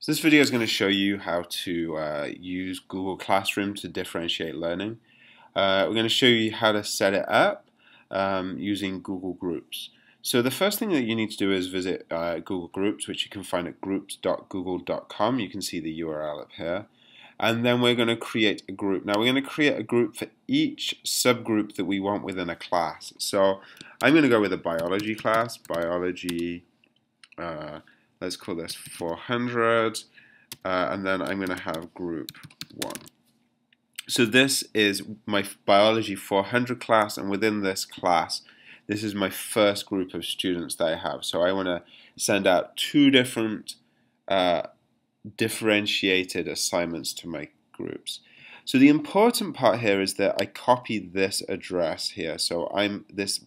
So this video is going to show you how to use Google Classroom to differentiate learning. We're going to show you how to set it up using Google Groups. So the first thing that you need to do is visit Google Groups, which you can find at groups.google.com. You can see the URL up here. And then we're going to create a group. Now we're going to create a group for each subgroup that we want within a class. So I'm going to go with a biology class, biology, let's call this 400, and then I'm going to have group 1. So this is my biology 400 class, and within this class, this is my first group of students that I have. So I want to send out two different differentiated assignments to my groups. So the important part here is that I copy this address here. So I'm this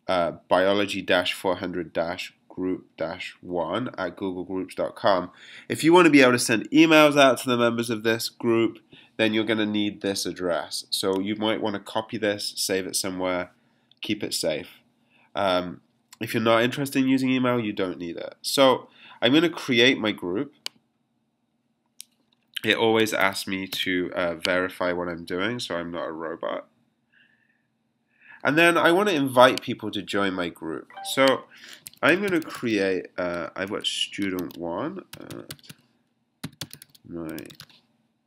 biology-400-group-1 at googlegroups.com. If you want to be able to send emails out to the members of this group, then you're going to need this address. So you might want to copy this, save it somewhere, keep it safe. If you're not interested in using email, you don't need it. So I'm going to create my group. It always asks me to verify what I'm doing, so I'm not a robot. And then I want to invite people to join my group. So I'm going to create, I've got student 1 at my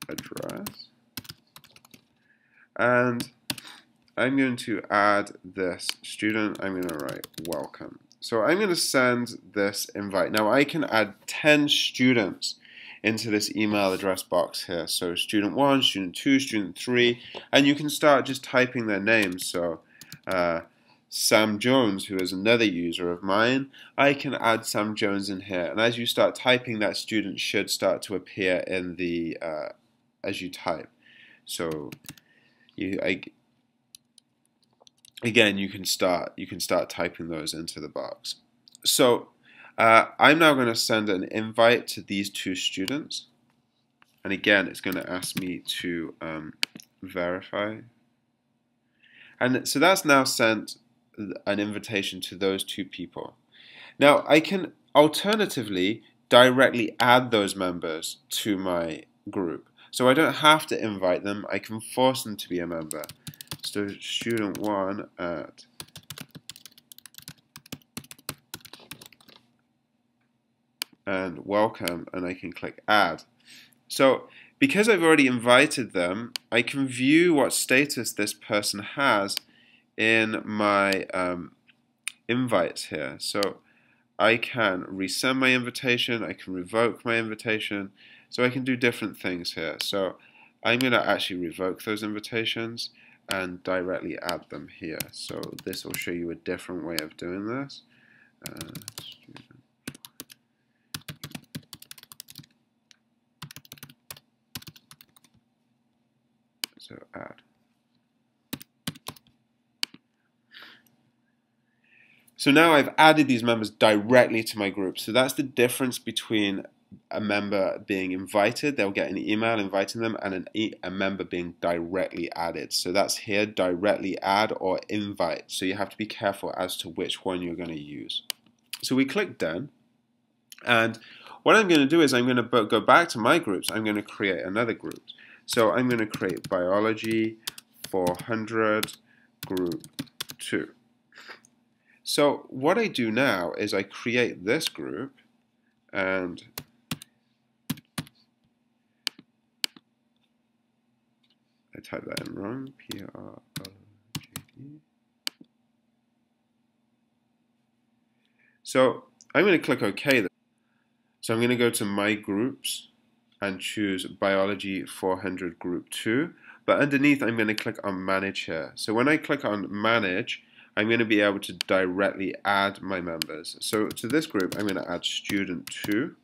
address. And I'm going to add this student. I'm going to write welcome. So I'm going to send this invite. Now I can add 10 students into this email address box here. So student 1, student 2, student 3, and you can start just typing their names. So Sam Jones, who is another user of mine, I can add Sam Jones in here. And as you start typing, that student should start to appear in the as you type. So again, you can start typing those into the box. So I'm now going to send an invite to these two students, and again, it's going to ask me to verify. And so that's now sent an invitation to those two people. Now I can alternatively directly add those members to my group. So I don't have to invite them, I can force them to be a member. So student 1 at and welcome, and I can click add. So because I've already invited them, I can view what status this person has in my invites here. So I can resend my invitation, I can revoke my invitation, so I can do different things here. So I'm going to actually revoke those invitations and directly add them here. So this will show you a different way of doing this. So add. So now I've added these members directly to my group. So that's the difference between a member being invited, they'll get an email inviting them, and a member being directly added. So that's here, directly add or invite. So you have to be careful as to which one you're going to use. So we click done. And what I'm going to do is I'm going to go back to my groups. I'm going to create another group. So I'm going to create biology 400 group 2. So what I do now is I create this group, and I typed that in wrong, P-R-O-G-D. So I'm going to click OK. So I'm going to go to my groups and choose biology 400 group 2, but underneath I'm going to click on manage here. So when I click on manage, I'm going to be able to directly add my members. So to this group I'm going to add student 2.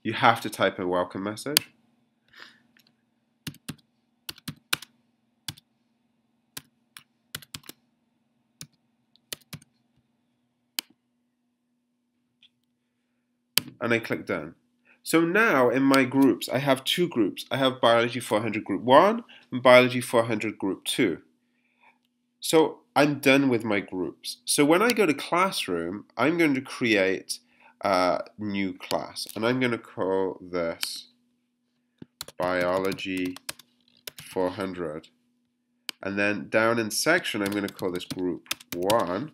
You have to type a welcome message. And I click done. So now in my groups, I have two groups. I have Biology 400 Group 1 and Biology 400 Group 2. So I'm done with my groups. So when I go to Classroom, I'm going to create a new class, and I'm going to call this Biology 400. And then down in Section, I'm going to call this Group 1.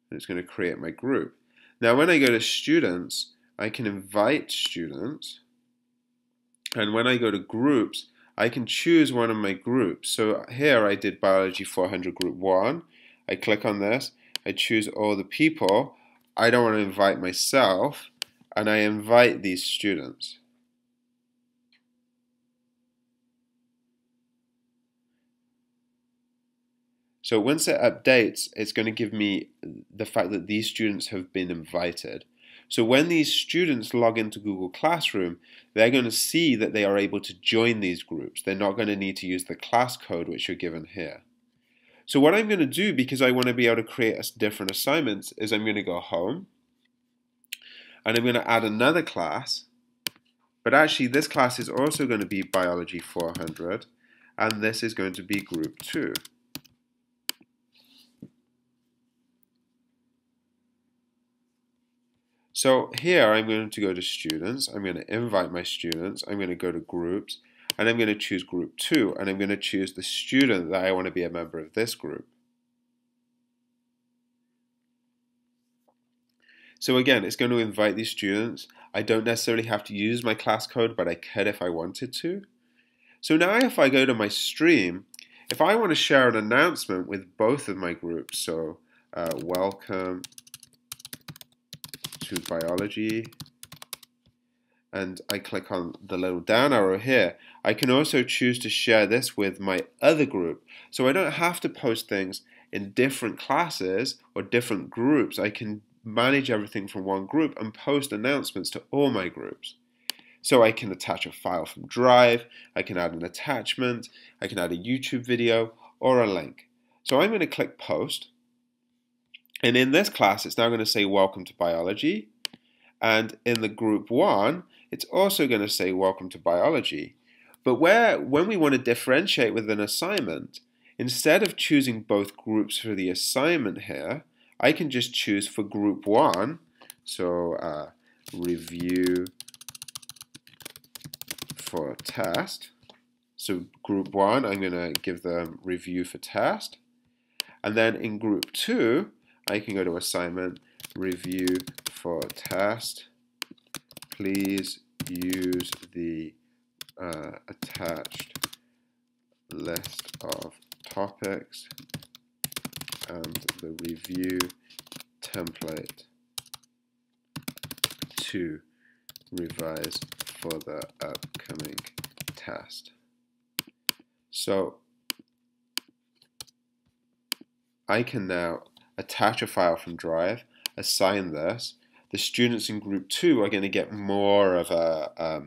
And it's going to create my group. Now when I go to Students, I can invite students. And when I go to Groups, I can choose one of my groups. So here I did Biology 400 Group 1. I click on this. I choose all the people. I don't want to invite myself. And I invite these students. So once it updates, it's going to give me the fact that these students have been invited. So when these students log into Google Classroom, they're going to see that they are able to join these groups. They're not going to need to use the class code which are given here. So what I'm going to do, because I want to be able to create different assignments, is I'm going to go home, and I'm going to add another class. But actually this class is also going to be Biology 400, and this is going to be Group 2. So here I'm going to go to Students, I'm going to invite my students, I'm going to go to Groups, and I'm going to choose Group 2, and I'm going to choose the student that I want to be a member of this group. So again, it's going to invite these students. I don't necessarily have to use my class code, but I could if I wanted to. So now if I go to my stream, if I want to share an announcement with both of my groups, so welcome to biology, and I click on the little down arrow here, I can also choose to share this with my other group. So I don't have to post things in different classes or different groups. I can manage everything from one group and post announcements to all my groups. So I can attach a file from Drive, I can add an attachment, I can add a YouTube video or a link. So I'm going to click Post. And in this class, it's now going to say Welcome to Biology. And in the Group 1, it's also going to say Welcome to Biology. But when we want to differentiate with an assignment, instead of choosing both groups for the assignment here, I can just choose for Group 1, so Review for Test. So Group 1, I'm going to give them Review for Test. And then in Group 2, I can go to Assignment, Review for Test. Please use the attached list of topics and the review template to revise for the upcoming test. So I can now attach a file from Drive, assign this. The students in Group 2 are going to get more of a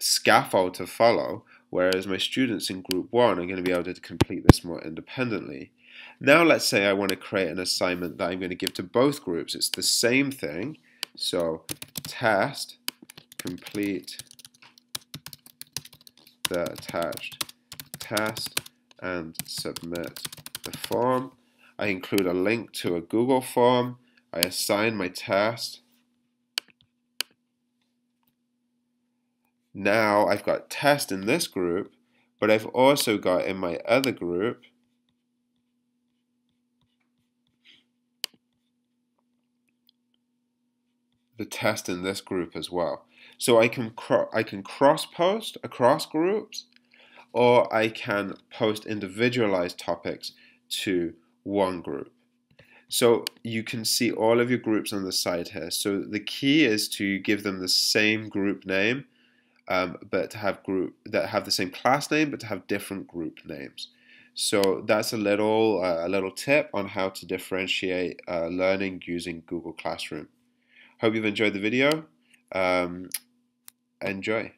scaffold to follow, whereas my students in Group 1 are going to be able to complete this more independently. Now let's say I want to create an assignment that I'm going to give to both groups. It's the same thing. So test, complete the attached test and submit the form. I include a link to a Google form. I assign my test. Now I've got test in this group, but I've also got in my other group the test in this group as well. So I can cross post across groups, or I can post individualized topics to one group. So you can see all of your groups on the side here. So the key is to give them the same group name, but to have the same class name, but to have different group names. So that's a little tip on how to differentiate learning using Google Classroom. Hope you've enjoyed the video. Enjoy.